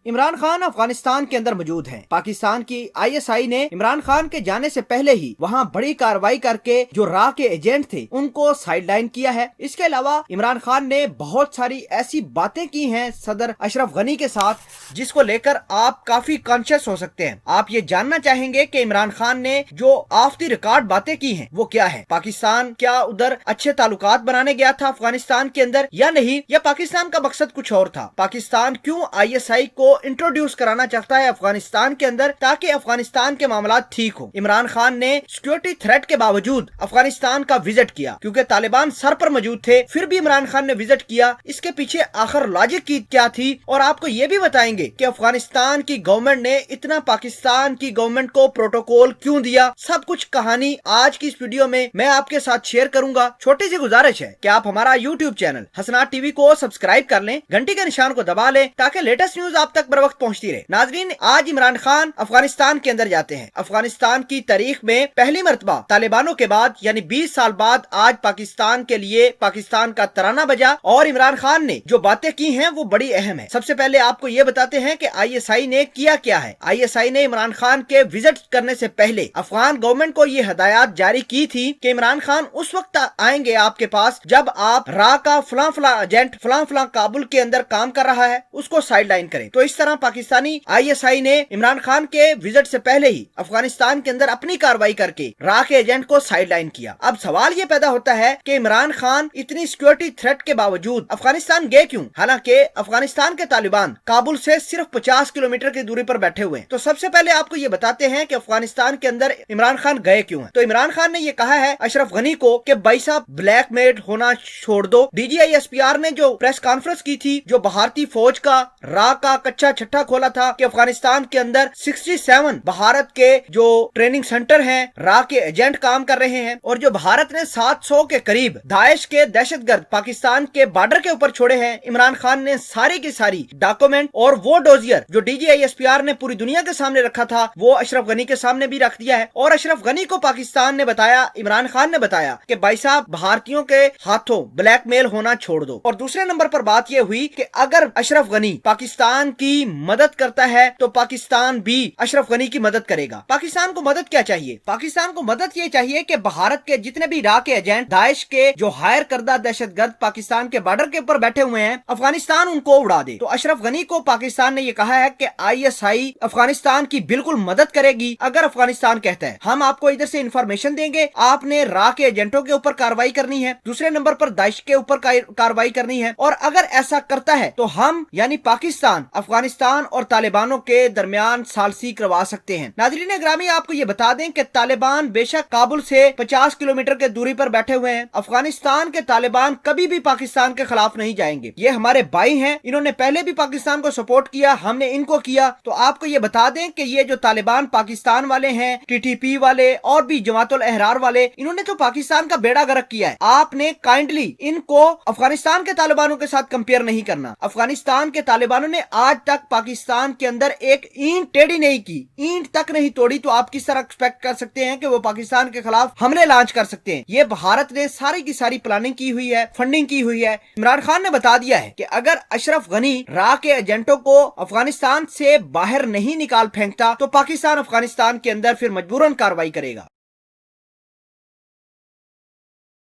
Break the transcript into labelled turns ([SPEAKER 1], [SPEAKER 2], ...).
[SPEAKER 1] इमरान खान अफगानिस्तान के अंदर मौजूद हैं। पाकिस्तान की ISI ने इमरान खान के जाने से पहले ही वहां बड़ी कार्रवाई करके जो रा के एजेंट थे उनको साइडलाइन किया है। इसके अलावा इमरान खान ने बहुत सारी ऐसी बातें की हैं सदर अशरफ गनी के साथ जिसको लेकर आप काफी कॉन्शियस हो सकते हैं। आप ये जानना चाहेंगे कि इमरान खान ने जो ऑफ द रिकॉर्ड बातें की हैं वो क्या है। पाकिस्तान क्या उधर अच्छे ताल्लुकात बनाने गया था अफगानिस्तान के अंदर या नहीं, या पाकिस्तान का मकसद कुछ और था। पाकिस्तान क्यों ISI को इंट्रोड्यूस कराना चाहता है अफगानिस्तान के अंदर ताकि अफगानिस्तान के मामला ठीक हो। इमरान खान ने सिक्योरिटी थ्रेट के बावजूद अफगानिस्तान का विजिट किया क्योंकि तालिबान सर पर मौजूद थे, फिर भी इमरान खान ने विजिट किया। इसके पीछे आखिर लॉजिक की क्या थी और आपको ये भी बताएंगे कि अफगानिस्तान की गवर्नमेंट ने इतना पाकिस्तान की गवर्नमेंट को प्रोटोकॉल क्यों दिया। सब कुछ कहानी आज की इस वीडियो में मैं आपके साथ शेयर करूंगा। छोटी सी गुजारिश है कि आप हमारा YouTube चैनल हसनात टीवी को सब्सक्राइब कर लें, घंटी के निशान को दबा लें ताकि लेटेस्ट न्यूज आप तक बर वक्त पहुंचती रहे। नाजरीन, आज इमरान खान अफगानिस्तान के अंदर जाते हैं। अफगानिस्तान की तारीख में पहली मर्तबा तालिबानों के बाद यानी 20 साल बाद आज पाकिस्तान के लिए पाकिस्तान का तराना बजा और इमरान खान ने जो बातें की हैं वो बड़ी अहम है। सबसे पहले आपको ये बताते हैं कि ISI ने किया क्या है। ISI ने इमरान खान के विजिट करने से पहले अफगान गवर्नमेंट को ये हदायत जारी की थी कि इमरान खान उस वक्त आएंगे आपके पास जब आप रा का फलां फलां एजेंट फलां फलां काबुल के अंदर काम कर रहा है उसको साइडलाइन करें। तो इस तरह पाकिस्तानी ISI ने इमरान खान के विजिट से पहले ही अफगानिस्तान के अंदर अपनी कार्रवाई करके रा के एजेंट को साइडलाइन किया। अब सवाल ये पैदा होता है कि इमरान खान इतनी सिक्योरिटी थ्रेट के बावजूद अफगानिस्तान गए क्यों, हालांकि अफगानिस्तान के तालिबान काबुल से सिर्फ 50 किलोमीटर की दूरी पर बैठे हुए हैं। तो सबसे पहले आपको ये बताते हैं कि अफगानिस्तान के अंदर इमरान खान गए क्यों हैं। तो इमरान खान ने ये कहा है अशरफ गनी को कि भाई साहब ब्लैकमेल होना छोड़ दो। DGI SPR ने जो प्रेस कॉन्फ्रेंस की थी, जो भारतीय फौज का रा का कच्चा छट्टा खोला था कि अफगानिस्तान के अंदर 67 भारत के जो ट्रेनिंग सेंटर हैं रा के एजेंट काम कर रहे हैं और जो भारत ने 700 के करीब दाइश के दहशतगर्द पाकिस्तान के बॉर्डर के ऊपर छोड़े हैं। इमरान खान ने सारी की सारी डॉक्यूमेंट और वो डोजियर जो DGI SPR ने पूरी दुनिया के सामने रखा था वो अशरफ गनी के सामने भी रख दिया है। और अशरफ गनी को पाकिस्तान ने बताया, इमरान खान ने बताया कि भाई साहब भारतीयों के हाथों ब्लैकमेल होना छोड़ दो। और दूसरे नंबर पर बात यह हुई कि अगर अशरफ गनी पाकिस्तान की मदद करता है तो पाकिस्तान भी अशरफ गनी की मदद करेगा। पाकिस्तान को मदद क्या चाहिए? पाकिस्तान को मदद ये चाहिए कि भारत के जितने भी रा के एजेंट दाइश के जो हायर करदा दहशतगर्द पाकिस्तान के बॉर्डर के ऊपर बैठे हुए हैं अफगानिस्तान उनको उड़ा दे। तो अशरफ गनी को पाकिस्तान ने ये कहा है कि ISI अफगानिस्तान की बिल्कुल मदद करेगी अगर अफगानिस्तान कहता है हम आपको इधर से इंफॉर्मेशन देंगे, आपने रा के एजेंटों के ऊपर कार्रवाई करनी है, दूसरे नंबर पर दाइश के ऊपर कार्रवाई करनी है। और अगर ऐसा करता है तो हम यानी पाकिस्तान अफगानिस्तान और तालिबानों के दरमियान सालसी करवा सकते हैं। नाज़रीन ग्रामी, आपको ये बता दें कि तालिबान बेशक काबुल से 50 किलोमीटर के दूरी पर बैठे हुए हैं। अफगानिस्तान के तालिबान कभी भी पाकिस्तान के खिलाफ नहीं जाएंगे। ये हमारे भाई हैं, इन्होंने पहले भी पाकिस्तान को सपोर्ट किया, हमने इनको किया। तो आपको ये बता दें कि ये जो तालिबान पाकिस्तान वाले हैं, TTP वाले और भी जमातुल अहरार वाले, इन्होंने तो पाकिस्तान का बेड़ा गर्क किया है। आपने काइंडली इनको अफगानिस्तान के तालिबानों के साथ कंपेयर नहीं करना। अफगानिस्तान के तालिबानों ने आज तक पाकिस्तान के अंदर एक ईंट टेढ़ी नहीं की, ईंट तक नहीं तोड़ी। तो आप किस तरह एक्सपेक्ट कर सकते हैं कि वो पाकिस्तान के खिलाफ हमले लॉन्च कर सकते हैं? ये भारत ने सारी की सारी प्लानिंग की हुई है, फंडिंग की हुई है। इमरान खान ने बता दिया है कि अगर अशरफ गनी रा के एजेंटों को अफगानिस्तान से बाहर नहीं निकाल फेंकता तो पाकिस्तान अफगानिस्तान के अंदर फिर मजबूरन कार्रवाई करेगा।